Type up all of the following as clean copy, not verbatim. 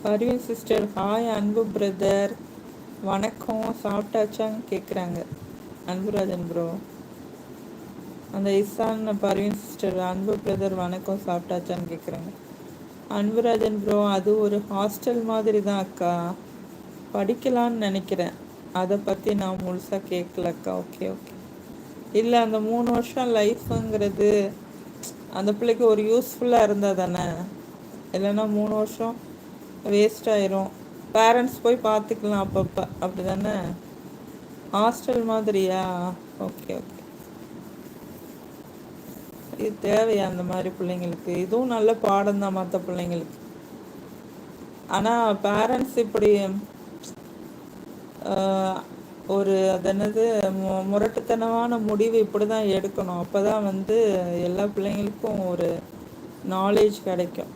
Parveen sister hi அன்பு brother, வணக்கம். சாப்பிட்டாச்சான்னு கேட்குறாங்க அன்புராஜன் ப்ரோ. அந்த இசான் பர்வீன் சிஸ்டர் அன்பு பிரதர் வணக்கம், சாப்பிட்டாச்சான்னு கேட்குறாங்க அன்புராஜன் ப்ரோ. அது ஒரு ஹாஸ்டல் மாதிரி தான் அக்கா, படிக்கலான்னு நினைக்கிறேன். அதை பற்றி நான் முழுசாக கேட்கலக்கா. Okay okay. இல்லை, அந்த 3 வருஷம் லைஃப்புங்கிறது அந்த பிள்ளைக்கு ஒரு யூஸ்ஃபுல்லாக இருந்தால் தானே, இல்லைன்னா 3 வருஷம் வேஸ்ட் ஆயிரும். பேரண்ட்ஸ் போய் பார்த்துக்கலாம் அப்பப்போ, அப்படி தானே? ஹாஸ்டல் மாதிரியா? Okay okay. இது தேவையா அந்த மாதிரி பிள்ளைங்களுக்கு? இதுவும் நல்ல பாடம் தான் மற்ற பிள்ளைங்களுக்கு. ஆனால் பேரண்ட்ஸ் இப்படி ஒரு அது என்னது முரட்டுத்தனமான முடிவு இப்படி தான் எடுக்கணும். அப்போ தான் வந்து எல்லா பிள்ளைங்களுக்கும் ஒரு நாலேஜ் கிடைக்கும்.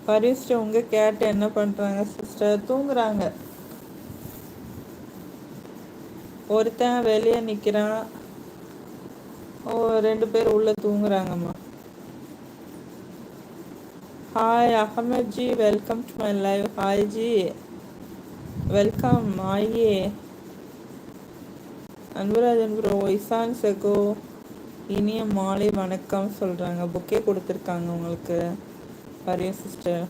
பரிஸ்டர் உங்கள் கேட்டு என்ன பண்ணுறாங்க சிஸ்டர்? தூங்குறாங்க. ஒருத்தன் வெளியே நிற்கிறான், 2 பேர் உள்ளே தூங்குறாங்கம்மா. Hi Ahmed ji, welcome to my live. Hi ji, welcome. ஆயே அன்புராஜன் ப்ரோ, இசான் சகோ இனிய மாலை வணக்கம் சொல்கிறாங்க. புக்கே கொடுத்துருக்காங்க உங்களுக்கு பரியும் சிஸ்டர்.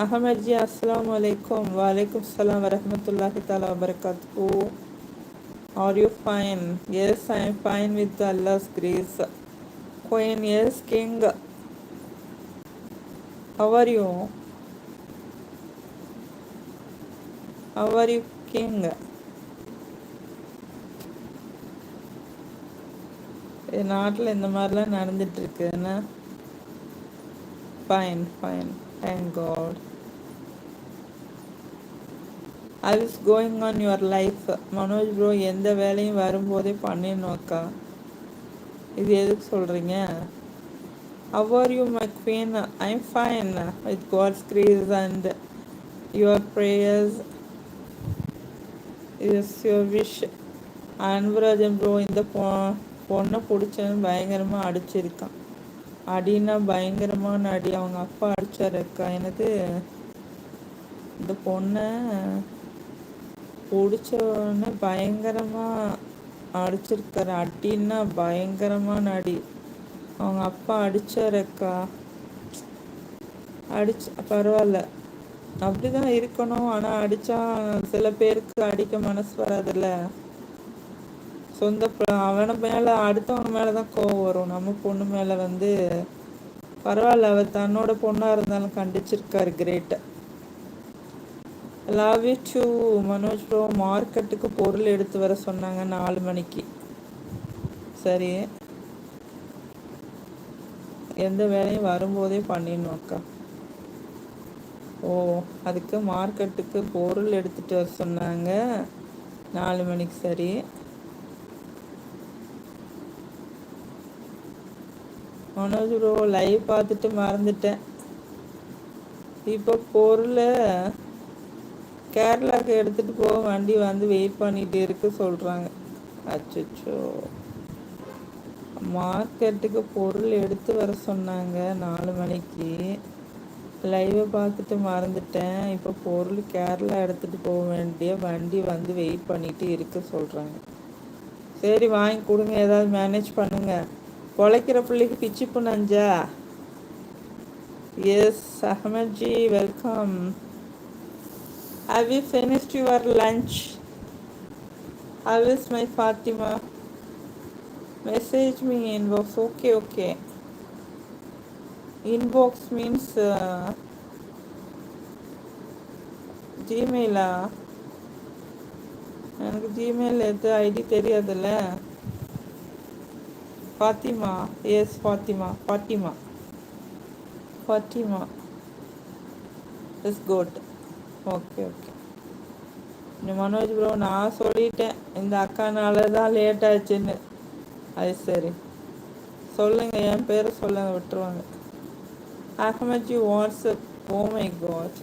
அகமத் ஜி அஸ்ஸலாமு அலைக்கும். வலைக்கும் சலாம் வரஹ்மத்துல்லாஹி தஆலா வபரகாத்துஹு. Are you fine? Yes, I am fine with Allah's grace. Queen, yes, king. How are you? How are you, king? நாட்டில் இந்த மாதிரிலாம் நடந்துட்டு இருக்குன்னா fine fine, thank God. I is going on your life. Manoj bro, எந்த வேலையும் வரும்போதே பண்ணிடணும் அக்கா. இது எதுக்கு சொல்கிறீங்க? How are you, my queen? I'm fine with God's grace and your prayers. Is your wish. Anburajan bro, இந்த பொண்ணை பிடிச்சவன் பயங்கரமாக அடிச்சிருக்கான். அடின்னா பயங்கரமான அடி. அவங்க அப்பா அடிச்சாருக்கா. எனக்கு இந்த பொண்ணை பிடிச்சவொன்னே பயங்கரமாக அடிச்சிருக்காரு. அடின்னா பயங்கரமான அடி. அவங்க அப்பா அடிச்சாருக்கா. பரவாயில்ல, அப்படி தான் இருக்கணும். ஆனால் அடித்தா சில பேருக்கு அடிக்க மனசு வராதுல்ல. சொந்த அவனை மேலே அடுத்தவங்க மேலே தான் கோவம் வரும். நம்ம பொண்ணு மேலே வந்து பரவாயில்ல, அவர் தன்னோட பொண்ணாக இருந்தாலும் கண்டிச்சிருக்காரு. Great. Love you too Manoj bro. மார்க்கெட்டுக்கு பொருள் எடுத்து வர சொன்னாங்க 4 மணிக்கு. சரி, எந்த வேலையும் வரும்போதே பண்ணிடணும் அக்கா. ஓ, அதுக்கு மார்க்கெட்டுக்கு பொருள் எடுத்துகிட்டு வர சொன்னாங்க 4 மணிக்கு. சரி, மனோஜ் ப்ரோ லைவ் பார்த்துட்டு மறந்துட்டேன். இப்போ பொருள் கேரளாவுக்கு எடுத்துகிட்டு போக வண்டி வந்து வெயிட் பண்ணிகிட்டு இருக்கு சொல்கிறாங்க. அச்சோ, மார்க்கெட்டுக்கு பொருள் எடுத்து வர சொன்னாங்க 4 மணிக்கு. லைவை பார்த்துட்டு மறந்துட்டேன். இப்போ பொருள் கேரளா எடுத்துகிட்டு போக வேண்டிய வண்டி வந்து வெயிட் பண்ணிட்டு இருக்க சொல்கிறாங்க. சரி, வாங்கி கொடுங்க, ஏதாவது மேனேஜ் பண்ணுங்க. பொழைக்கிற பிள்ளைக்கு பிச்சு புண்ணஞ்சா. Yes Ahmed ji, welcome. Have you finished your lunch? How is my Fatima? Message me inbox. Okay, okay. Inbox means ஜிமெயிலா? எனக்கு ஜிமெயில் எது ஐடி தெரியாதுல்ல. Fatima, yes Fatima. Fatima Fatima is good. Okay okay. Manoj bro, நான் சொல்லிட்டேன் இந்த அக்கானால தான் லேட் ஆச்சுன்னு. அது சரி, சொல்லுங்கள், என் பேரை சொல்லுங்க, விட்டுருவாங்க. Ahmad ji WhatsApp. Oh my God.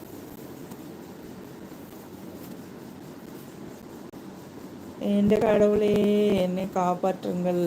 எந்த கடவுளே என்னை காப்பாற்றுங்கள்.